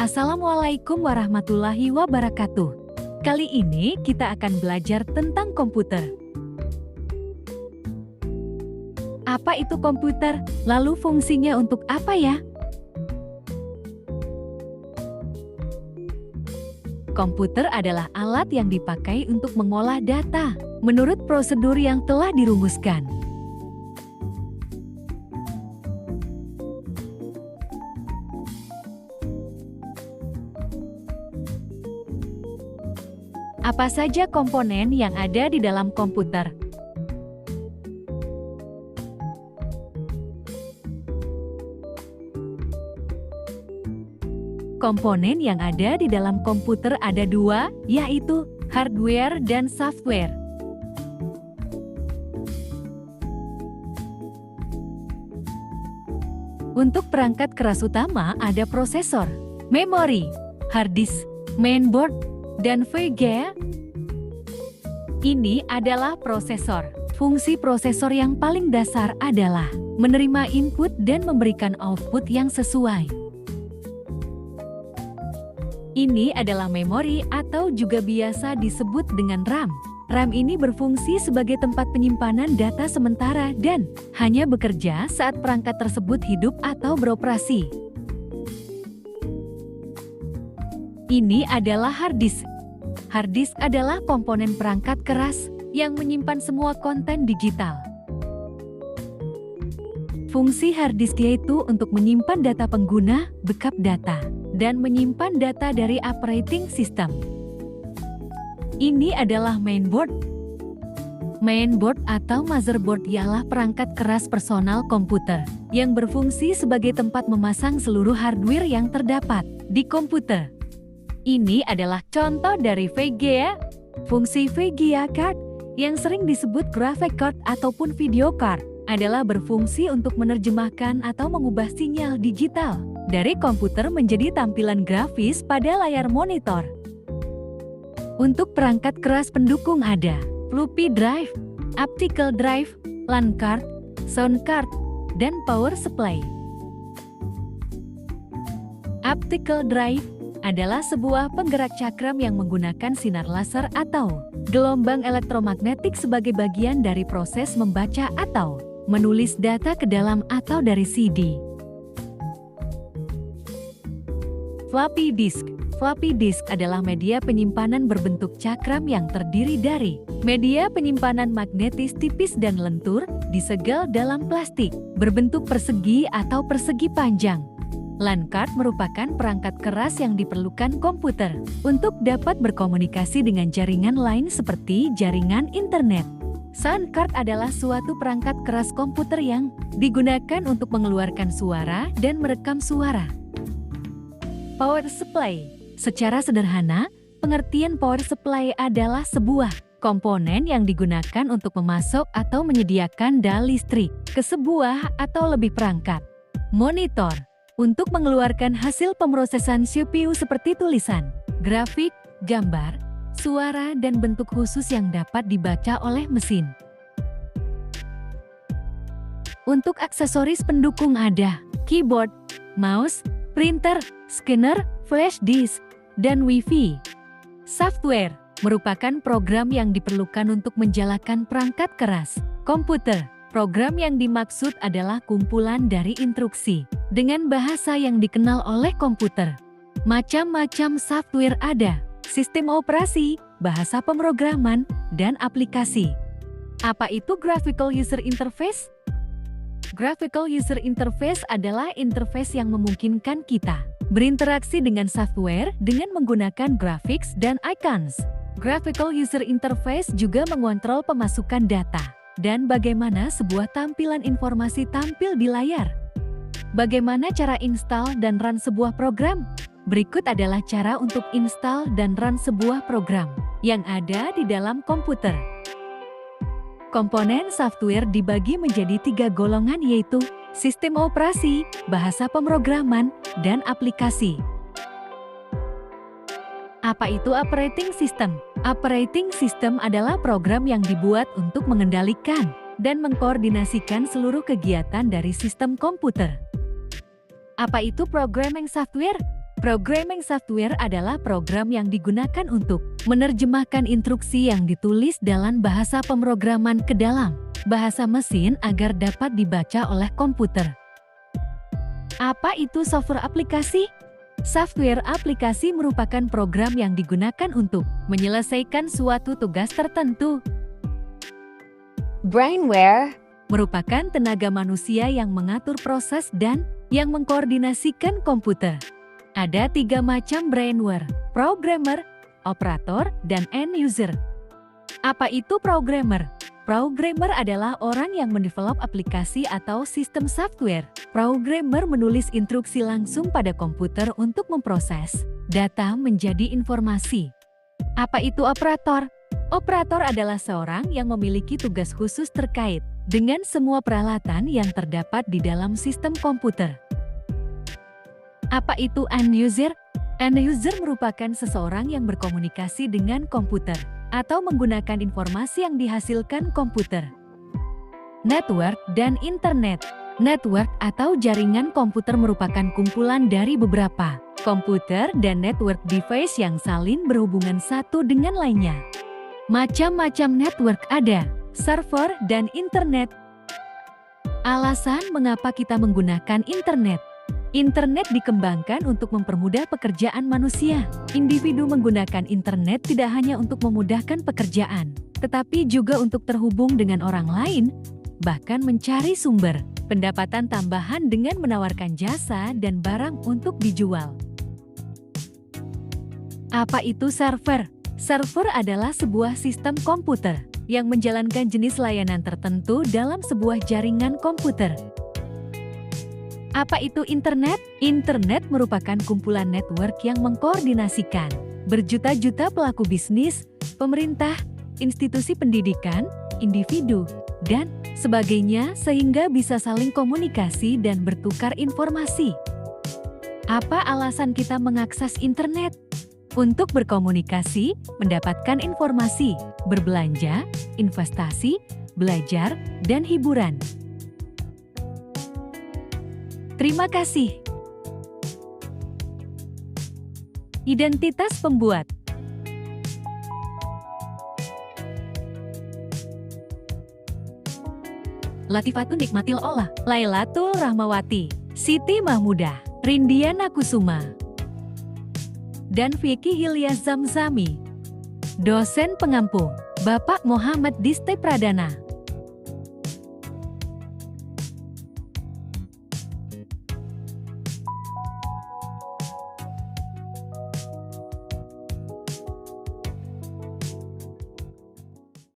Assalamualaikum warahmatullahi wabarakatuh. Kali ini kita akan belajar tentang komputer. Apa itu komputer? Lalu fungsinya untuk apa ya? Komputer adalah alat yang dipakai untuk mengolah data menurut prosedur yang telah dirumuskan. Apa saja komponen yang ada di dalam komputer? Komponen yang ada di dalam komputer ada dua, yaitu hardware dan software. Untuk perangkat keras utama ada prosesor, memori, hard disk, mainboard, dan VGA. Ini adalah prosesor. Fungsi prosesor yang paling dasar adalah menerima input dan memberikan output yang sesuai. Ini adalah memori atau juga biasa disebut dengan RAM. RAM ini berfungsi sebagai tempat penyimpanan data sementara dan hanya bekerja saat perangkat tersebut hidup atau beroperasi. Ini adalah hard disk. Hard disk adalah komponen perangkat keras yang menyimpan semua konten digital. Fungsi hard disk yaitu untuk menyimpan data pengguna, backup data, dan menyimpan data dari operating system. Ini adalah mainboard. Mainboard atau motherboard ialah perangkat keras personal komputer yang berfungsi sebagai tempat memasang seluruh hardware yang terdapat di komputer. Ini adalah contoh dari VGA. Fungsi VGA card yang sering disebut graphic card ataupun video card adalah berfungsi untuk menerjemahkan atau mengubah sinyal digital dari komputer menjadi tampilan grafis pada layar monitor. Untuk perangkat keras pendukung ada floppy drive, optical drive, LAN card, sound card, dan power supply. Optical drive adalah sebuah penggerak cakram yang menggunakan sinar laser atau gelombang elektromagnetik sebagai bagian dari proses membaca atau menulis data ke dalam atau dari CD. Floppy disk. Floppy disk adalah media penyimpanan berbentuk cakram yang terdiri dari media penyimpanan magnetis tipis dan lentur disegel dalam plastik berbentuk persegi atau persegi panjang. LAN card merupakan perangkat keras yang diperlukan komputer untuk dapat berkomunikasi dengan jaringan lain seperti jaringan internet. Sound card adalah suatu perangkat keras komputer yang digunakan untuk mengeluarkan suara dan merekam suara. Power supply. Secara sederhana, pengertian power supply adalah sebuah komponen yang digunakan untuk memasok atau menyediakan daya listrik ke sebuah atau lebih perangkat. Monitor. Untuk mengeluarkan hasil pemrosesan CPU seperti tulisan, grafik, gambar, suara, dan bentuk khusus yang dapat dibaca oleh mesin. Untuk aksesoris pendukung ada keyboard, mouse, printer, scanner, flash disk, dan Wi-Fi. Software merupakan program yang diperlukan untuk menjalankan perangkat keras komputer. Program yang dimaksud adalah kumpulan dari instruksi dengan bahasa yang dikenal oleh komputer. Macam-macam software ada, sistem operasi, bahasa pemrograman, dan aplikasi. Apa itu Graphical User Interface? Graphical User Interface adalah interface yang memungkinkan kita berinteraksi dengan software dengan menggunakan graphics dan icons. Graphical User Interface juga mengontrol pemasukan data dan bagaimana sebuah tampilan informasi tampil di layar. Bagaimana cara install dan run sebuah program? Berikut adalah cara untuk install dan run sebuah program yang ada di dalam komputer. Komponen software dibagi menjadi 3 golongan yaitu sistem operasi, bahasa pemrograman, dan aplikasi. Apa itu operating system? Operating system adalah program yang dibuat untuk mengendalikan dan mengkoordinasikan seluruh kegiatan dari sistem komputer. Apa itu programming software? Programming software adalah program yang digunakan untuk menerjemahkan instruksi yang ditulis dalam bahasa pemrograman ke dalam bahasa mesin agar dapat dibaca oleh komputer. Apa itu software aplikasi? Software aplikasi merupakan program yang digunakan untuk menyelesaikan suatu tugas tertentu. Brainware Merupakan tenaga manusia yang mengatur proses dan yang mengkoordinasikan komputer. Ada 3 macam brainware: programmer, operator, dan end user. Apa itu programmer? Programmer adalah orang yang mendevelop aplikasi atau sistem software. Programmer menulis instruksi langsung pada komputer untuk memproses data menjadi informasi. Apa itu operator? Operator adalah seorang yang memiliki tugas khusus terkait dengan semua peralatan yang terdapat di dalam sistem komputer. Apa itu end user? End user merupakan seseorang yang berkomunikasi dengan komputer atau menggunakan informasi yang dihasilkan komputer. Network dan internet. Network atau jaringan komputer merupakan kumpulan dari beberapa komputer dan network device yang saling berhubungan satu dengan lainnya. Macam-macam network ada: server dan internet. Alasan mengapa kita menggunakan internet. Internet dikembangkan untuk mempermudah pekerjaan manusia. Individu menggunakan internet tidak hanya untuk memudahkan pekerjaan, tetapi juga untuk terhubung dengan orang lain, bahkan mencari sumber pendapatan tambahan dengan menawarkan jasa dan barang untuk dijual. Apa itu server? Server adalah sebuah sistem komputer yang menjalankan jenis layanan tertentu dalam sebuah jaringan komputer. Apa itu internet? Internet merupakan kumpulan network yang mengkoordinasikan berjuta-juta pelaku bisnis, pemerintah, institusi pendidikan, individu, dan sebagainya sehingga bisa saling komunikasi dan bertukar informasi. Apa alasan kita mengakses internet? Untuk berkomunikasi, mendapatkan informasi, berbelanja, investasi, belajar, dan hiburan. Terima kasih. Identitas pembuat. Latifatun Nikmatil Olah, Lailatul Rahmawati, Siti Mahmudah, Rindiana Kusuma, dan Vicky Hilya Zamzami. Dosen pengampu, Bapak Muhammad Diste Pradana.